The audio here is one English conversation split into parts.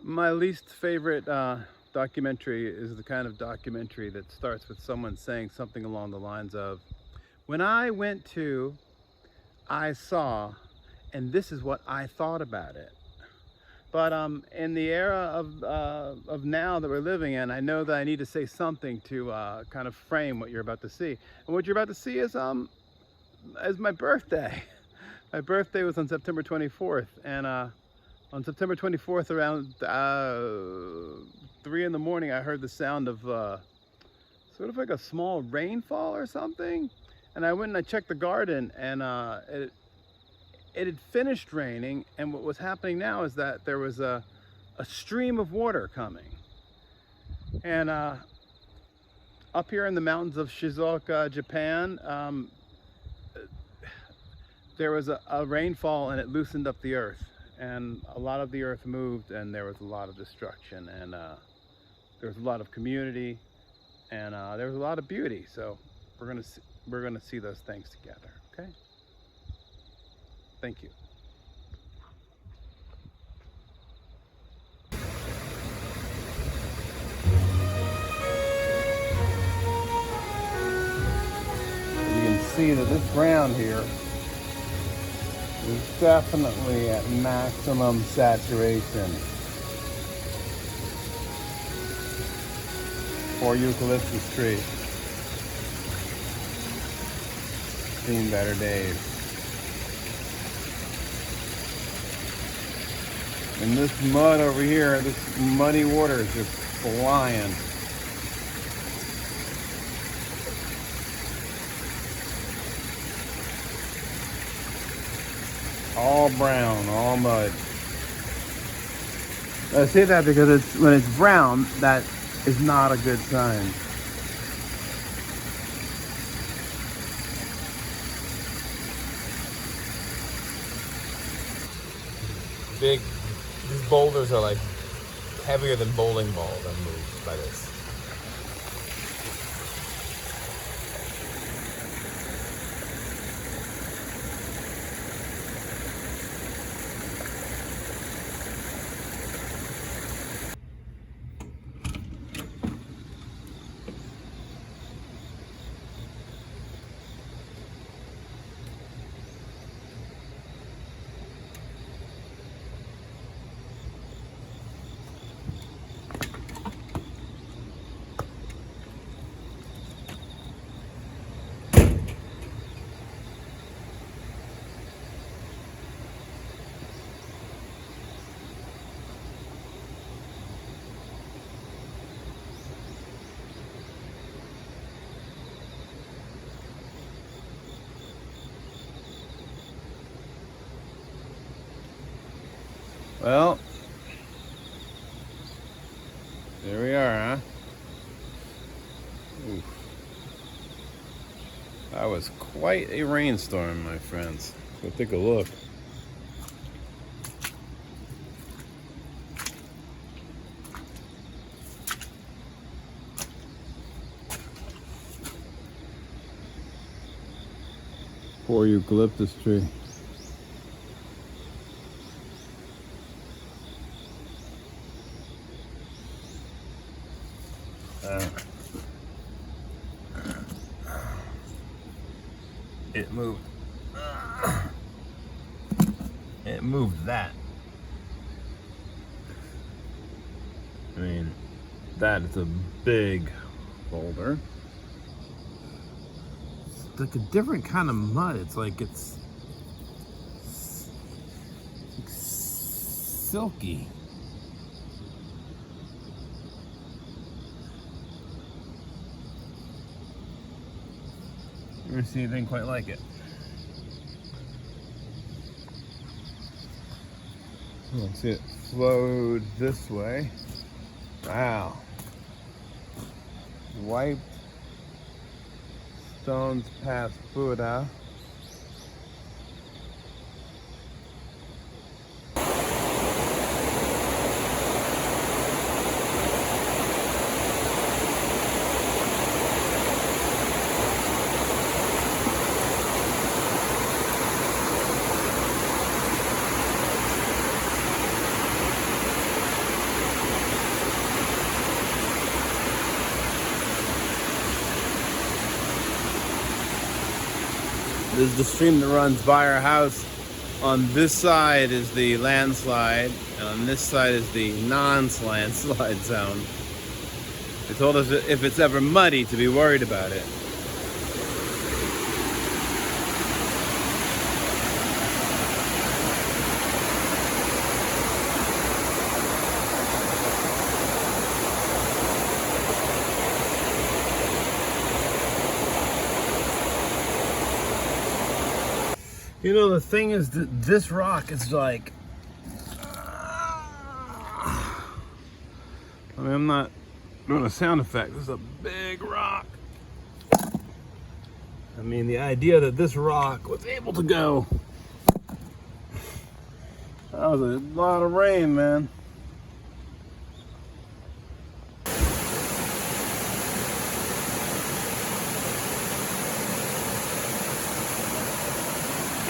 My least favorite documentary is the kind of documentary that starts with someone saying something along the lines of, "When I went to, I saw, and this is what I thought about it." But in the era of now that we're living in, I know that I need to say something to kind of frame what you're about to see. And what you're about to see is my birthday. My birthday was on September 24th, and on September 24th, around 3 in the morning, I heard the sound of sort of like a small rainfall or something. And I went and I checked the garden, and it had finished raining. And what was happening now is that there was a stream of water coming. And up here in the mountains of Shizuoka, Japan, there was a rainfall, and it loosened up the earth. And a lot of the earth moved, and there was a lot of destruction, and there was a lot of community, and there was a lot of beauty. So we're gonna see those things together. Okay. Thank you. You can see that this ground here is definitely at maximum saturation for eucalyptus tree. Seen better days. And this mud over here, this muddy water is just flying. All brown, all mud. I say that because when it's brown, that is not a good sign. These boulders are like heavier than bowling balls when moved by this. Well, there we are, huh? Oof. That was quite a rainstorm, my friends. Go take a look. Poor eucalyptus tree. It moved. It moved that. I mean, that is a big boulder. It's like a different kind of mud. It's like it's silky. Never seen anything quite like it. Let's see, it flowed this way. Wow. Wiped stones past Buddha. This is the stream that runs by our house. On this side is the landslide, and on this side is the non-landslide zone. They told us that if it's ever muddy to be worried about it. You know, the thing is that this rock is like, I mean, I'm not doing a sound effect. This is a big rock. I mean, the idea that this rock was able to go. That was a lot of rain, man.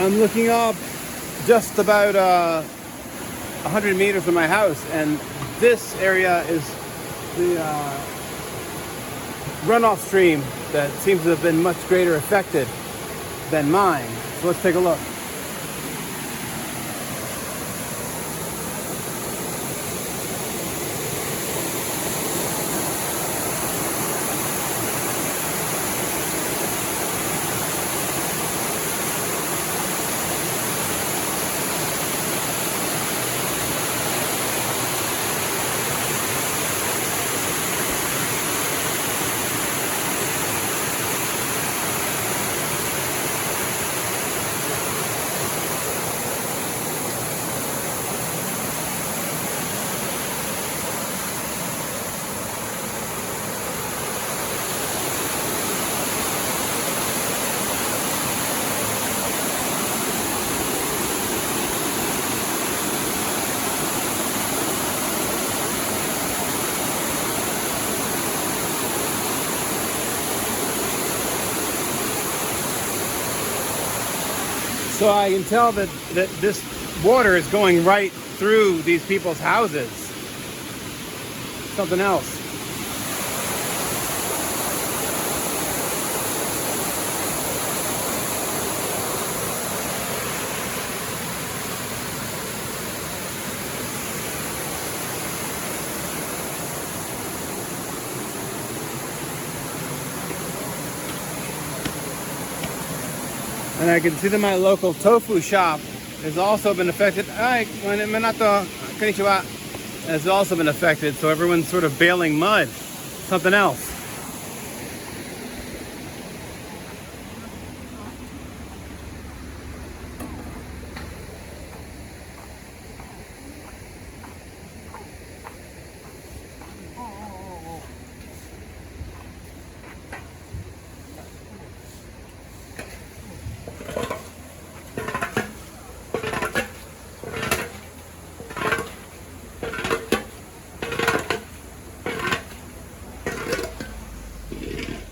I'm looking up just about 100 meters from my house, and this area is the runoff stream that seems to have been much greater affected than mine. So let's take a look. So I can tell that this water is going right through these people's houses. Something else. And I can see that my local tofu shop has also been affected. Konnichiwa. Has also been affected, so everyone's sort of bailing mud. Something else.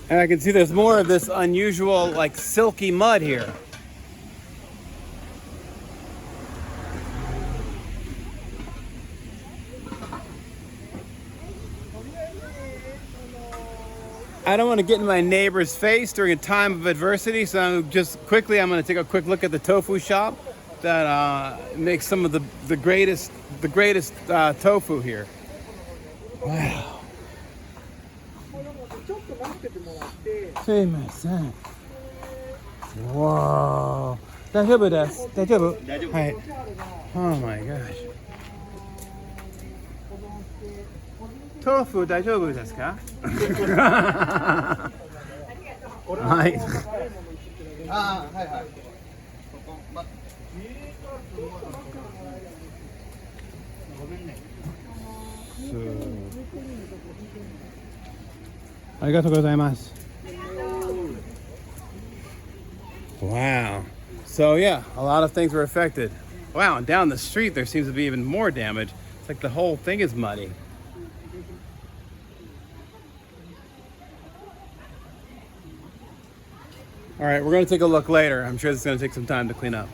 And I can see there's more of this unusual, like, silky mud here. I don't want to get in my neighbor's face during a time of adversity, so I'm going to take a quick look at the tofu shop that makes some of the greatest tofu here. Wow. すいません。Wow. 大丈夫です。大丈夫？はい。Oh my gosh. 豆腐大丈夫ですか？はい。ああ、はいはい。ありがとうございます。Wow. So yeah, a lot of things were affected. Wow, and down the street there seems to be even more damage. It's like the whole thing is muddy. All right, we're going to take a look later. I'm sure it's going to take some time to clean up.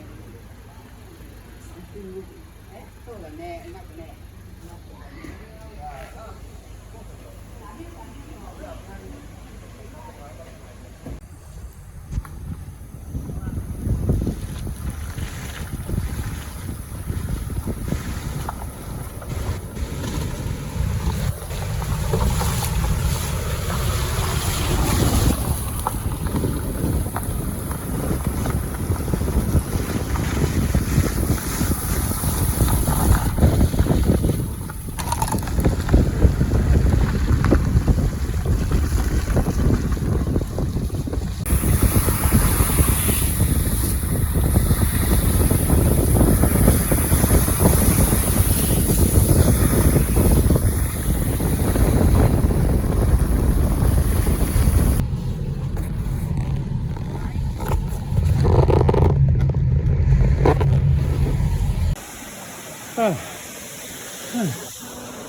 I've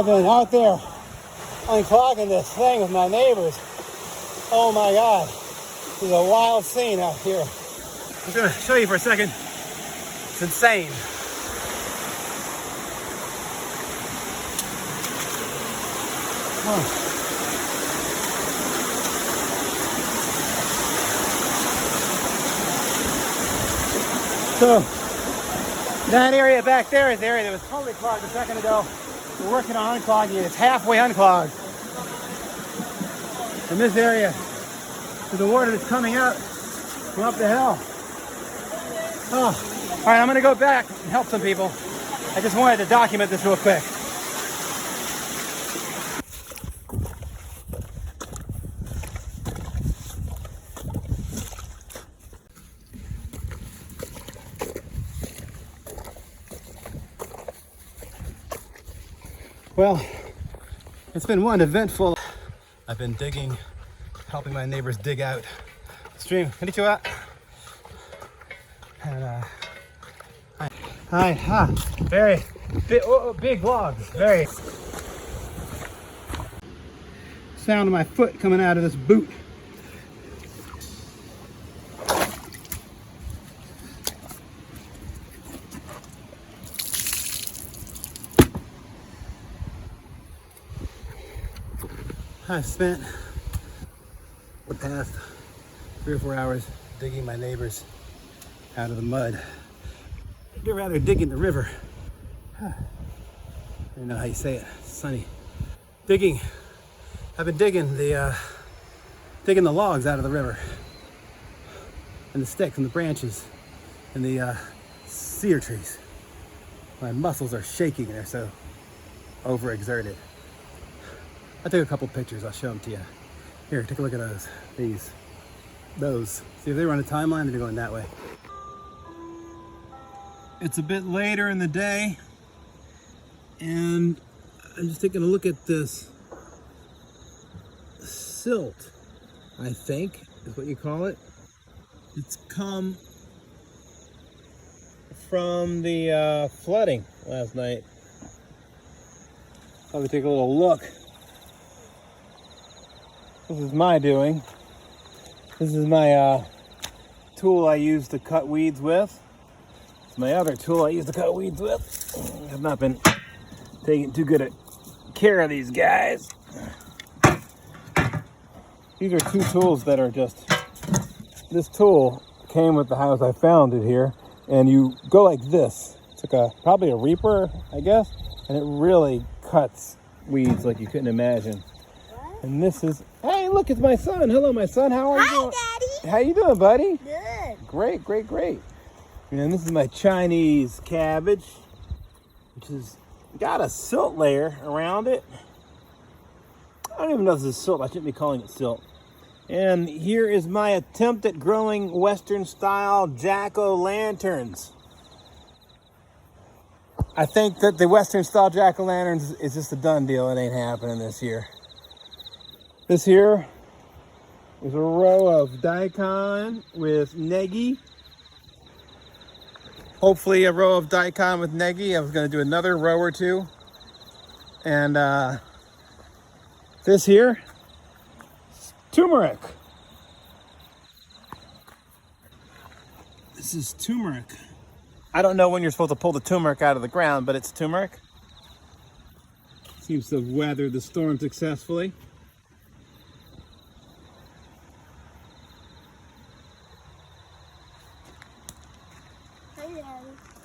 been out there unclogging this thing with my neighbors. Oh my God, this is a wild scene out here. I'm gonna show you for a second. It's insane. So that area back there is the area that was totally clogged a second ago. We're working on unclogging it. It's halfway unclogged. And this area is the water that's coming out from up the hill. Oh, all right, I'm gonna go back and help some people. I just wanted to document this real quick. Well, it's been one eventful. I've been digging, helping my neighbors dig out the stream. Konnichiwa. And hi, very big logs. Very sound of my foot coming out of this boot. I've spent the past 3 or 4 hours digging my neighbors out of the mud. I'd rather dig in the river. I don't know how you say it. It's sunny. I've been digging the logs out of the river, and the sticks and the branches and the cedar trees. My muscles are shaking. They're so overexerted. I took a couple pictures. I'll show them to you. Here, take a look at those. Those. See if they run a timeline, they're going that way. It's a bit later in the day, and I'm just taking a look at this silt, I think is what you call it. It's come from the flooding last night. Probably take a little look. This is my doing. This is my tool I use to cut weeds with. It's my other tool I use to cut weeds with. I've not been taking too good care of these guys. These are 2 tools that are just, this tool came with the house. I found it here, and you go like this. It's like probably a reaper, I guess, and it really cuts weeds like you couldn't imagine. And this is, hey, look, it's my son. Hello, my son. How are you doing? Hi, Daddy. How you doing, buddy? Good. Great. And this is my Chinese cabbage, which has got a silt layer around it. I don't even know if this is silt. I shouldn't be calling it silt. And here is my attempt at growing Western-style jack-o'-lanterns. I think that the Western-style jack-o'-lanterns is just a done deal. It ain't happening this year. This here is a row of daikon with negi. Hopefully a row of daikon with negi. I was going to do another row or 2. And this here is turmeric. This is turmeric. I don't know when you're supposed to pull the turmeric out of the ground, but it's turmeric. Seems to have weathered the storm successfully.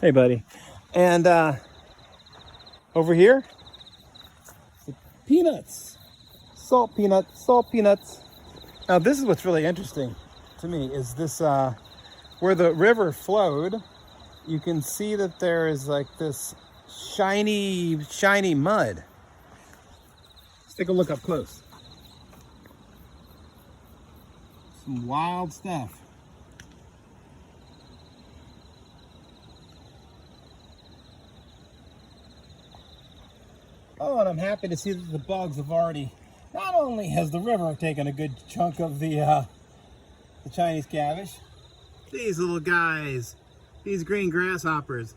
Hey, buddy. And over here, peanuts. Salt peanuts. Now, this is what's really interesting to me is this, where the river flowed, you can see that there is like this shiny mud. Let's take a look up close. Some wild stuff. Oh, and I'm happy to see that the bugs have already, not only has the river taken a good chunk of the Chinese cabbage, these little guys, these green grasshoppers,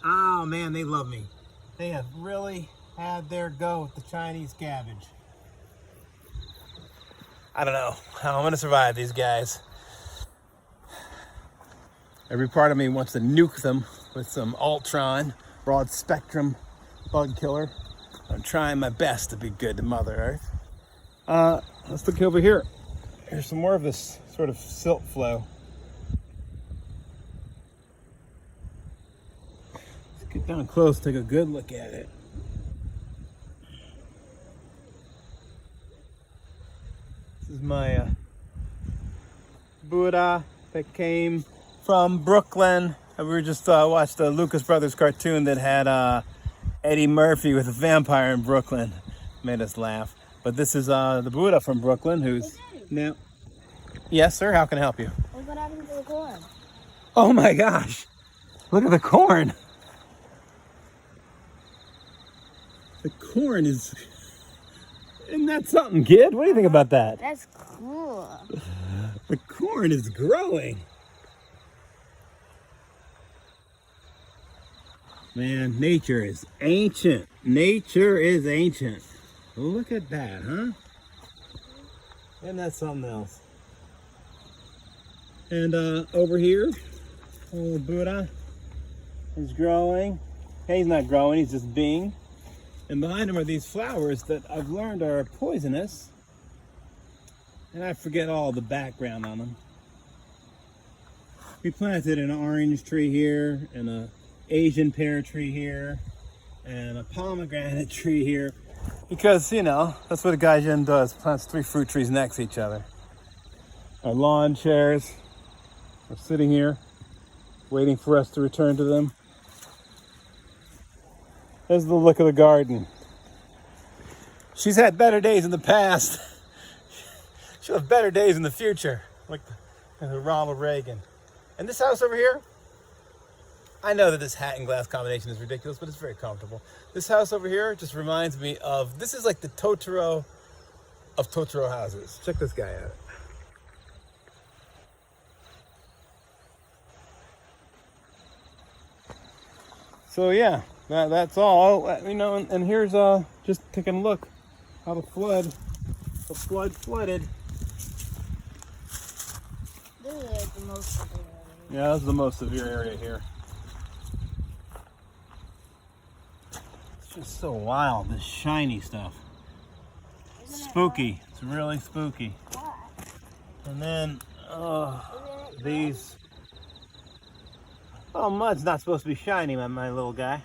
Oh man, they love me. They have really had their go with the Chinese cabbage. I don't know how I'm gonna survive these guys. Every part of me wants to nuke them with some Ultron, broad spectrum bug killer. I'm trying my best to be good to Mother Earth. Let's look over here. Here's some more of this sort of silt flow. Let's get down close, take a good look at it. This is my Buddha that came from Brooklyn. We were just watched the Lucas Brothers cartoon that had Eddie Murphy with a vampire in Brooklyn. Made us laugh. But this is the Buddha from Brooklyn who's now... Yes, sir? How can I help you? What happened to the corn? Oh my gosh! Look at the corn! The corn is... Isn't that something, kid? What do you think about that? That's cool. The corn is growing. Man, nature is ancient. Nature is ancient. Look at that, huh? Isn't that something else? And over here, little Buddha is growing. Hey, he's not growing, he's just being. And behind him are these flowers that I've learned are poisonous. And I forget all the background on them. We planted an orange tree here, and a Asian pear tree here, and a pomegranate tree here. Because, you know, that's what a gaijin does, plants 3 fruit trees next to each other. Our lawn chairs are sitting here, waiting for us to return to them. There's the look of the garden. She's had better days in the past. She'll have better days in the future, like the Ronald Reagan. And this house over here, I know that this hat and glass combination is ridiculous, but it's very comfortable. This house over here just reminds me of, this is like the Totoro of Totoro houses. Check this guy out. So yeah, that's all. You know, and here's just taking a look how the flood flooded. This is like the most severe area. Yeah, this is the most severe area here. It's just so wild, this shiny stuff. Spooky. It's really spooky. Why? And then these. Oh, mud's not supposed to be shiny, my little guy.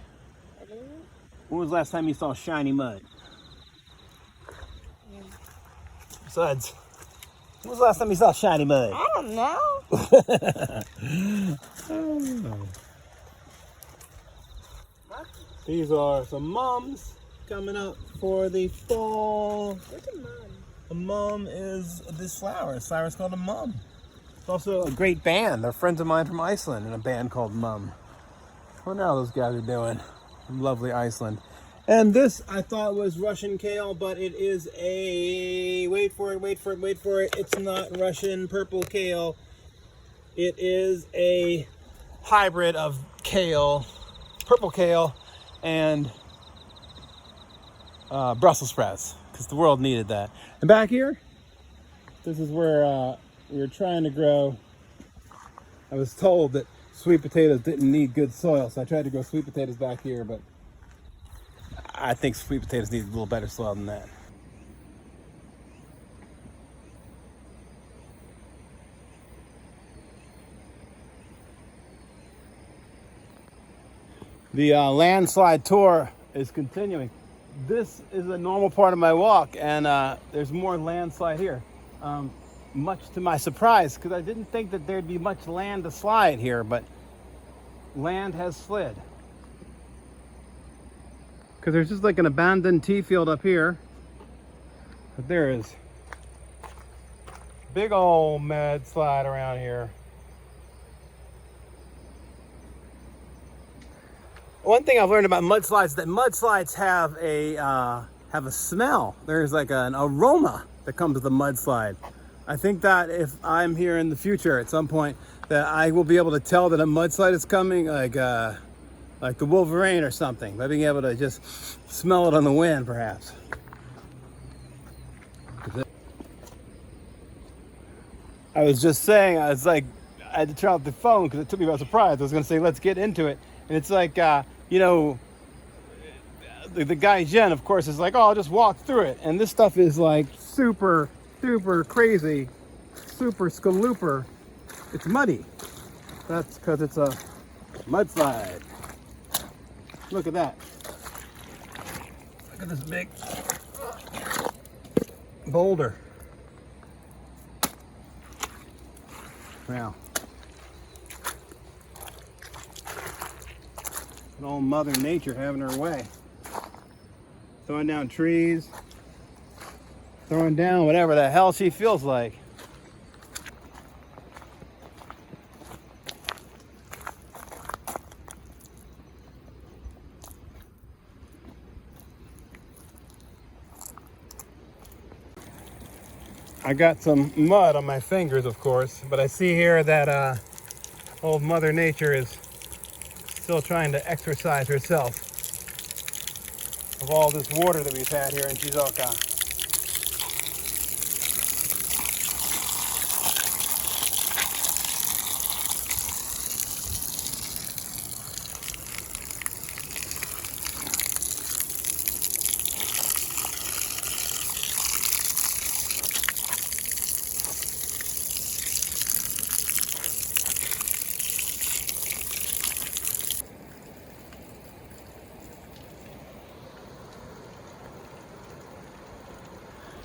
It isn't? When was the last time you saw shiny mud? Yeah. Besides, when was the last time you saw shiny mud? I don't know. These are some mums coming up for the fall. What's a mum? A mum is this flower. This flower is called a mum. It's also a great band. They're friends of mine from Iceland in a band called Mum. I wonder how those guys are doing from lovely Iceland. And this I thought was Russian kale, but it is a, wait for it. It's not Russian purple kale. It is a hybrid of kale, purple kale, and Brussels sprouts, because the world needed that. And back here, this is where we were trying to grow. I was told that sweet potatoes didn't need good soil, so I tried to grow sweet potatoes back here, but I think sweet potatoes need a little better soil than that. The landslide tour is continuing. This is a normal part of my walk, and there's more landslide here. Much to my surprise, because I didn't think that there'd be much land to slide here, but land has slid. Because there's just like an abandoned tea field up here, but there is big old mudslide around here. One thing I've learned about mudslides is that mudslides have a smell. There's like an aroma that comes with a mudslide. I think that if I'm here in the future at some point, that I will be able to tell that a mudslide is coming, like like the Wolverine or something, by being able to just smell it on the wind, perhaps. I was just saying, I was like, I had to turn off the phone because it took me by surprise. I was going to say, let's get into it. And it's like, you know, the guy Jen, of course, is like, oh, I'll just walk through it. And this stuff is like super, super crazy, super scalooper. It's muddy. That's because it's a mudslide. Look at that. Look at this big boulder. Wow. And all Mother Nature having her way. Throwing down trees, throwing down whatever the hell she feels like. I got some mud on my fingers, of course, but I see here that old Mother Nature is still trying to exercise herself of all this water that we've had here in Shizuoka.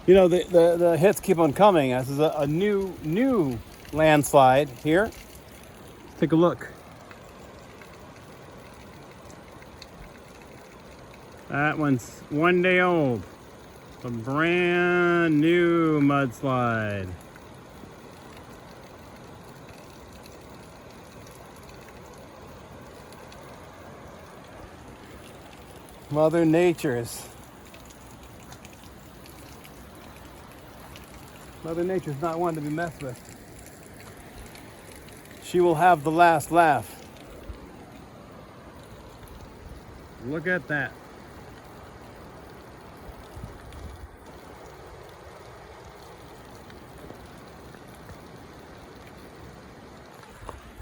You know, the hits keep on coming. This is a new landslide here. Let's take a look. That one's 1 day old. A brand new mudslide. Mother Nature's not one to be messed with. She will have the last laugh. Look at that.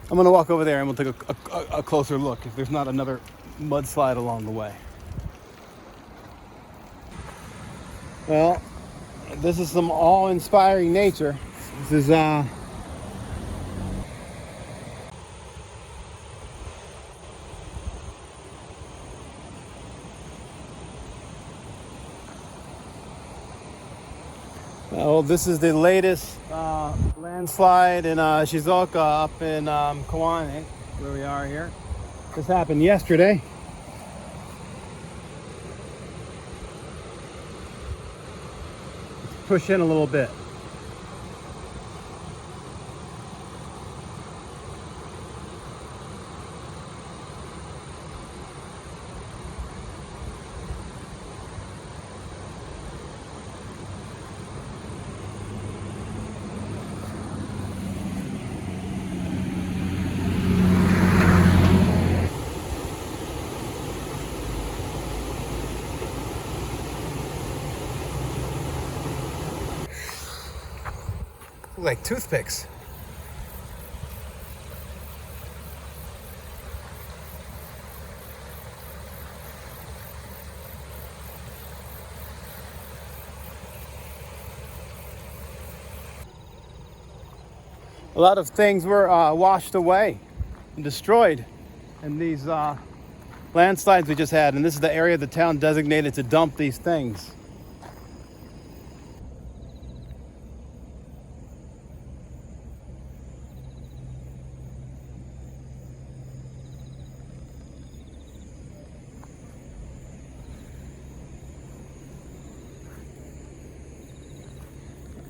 I'm gonna walk over there and we'll take a closer look if there's not another mudslide along the way. Well, this is some awe-inspiring nature. This is well, this is the latest landslide in Shizuoka up in Kawane, where we are here. This happened yesterday. Push in a little bit. Like toothpicks. A lot of things were washed away and destroyed in these landslides we just had, and this is the area the town designated to dump these things.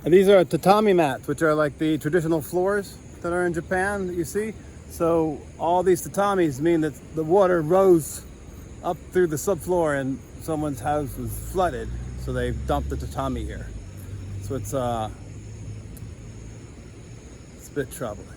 And these are tatami mats, which are like the traditional floors that are in Japan that you see. So all these tatamis mean that the water rose up through the subfloor and someone's house was flooded. So they dumped the tatami here. So it's a bit troubling.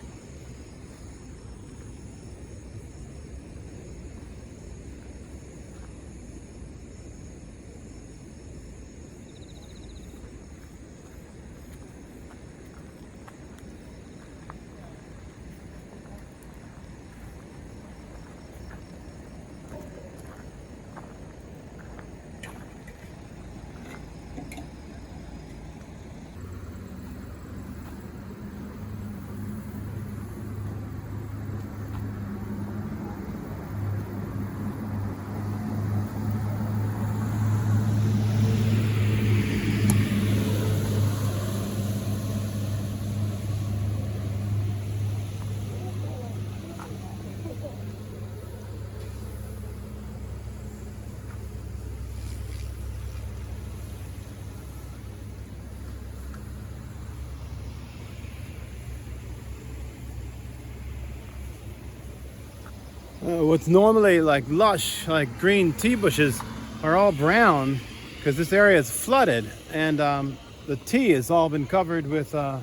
What's normally like lush, like green tea bushes, are all brown because this area is flooded, and the tea has all been covered with the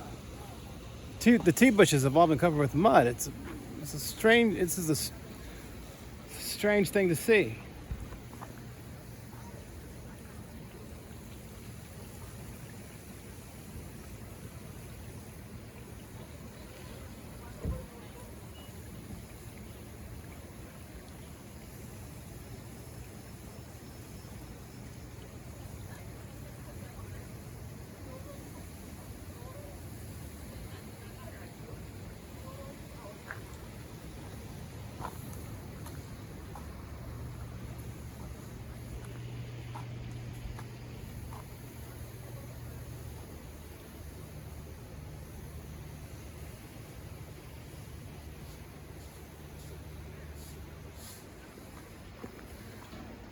tea bushes have all been covered with mud. It's a strange. This is a strange thing to see.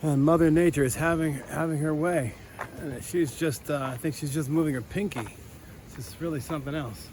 And Mother Nature is having her way. And she's just, I think she's just moving her pinky. It's just really something else.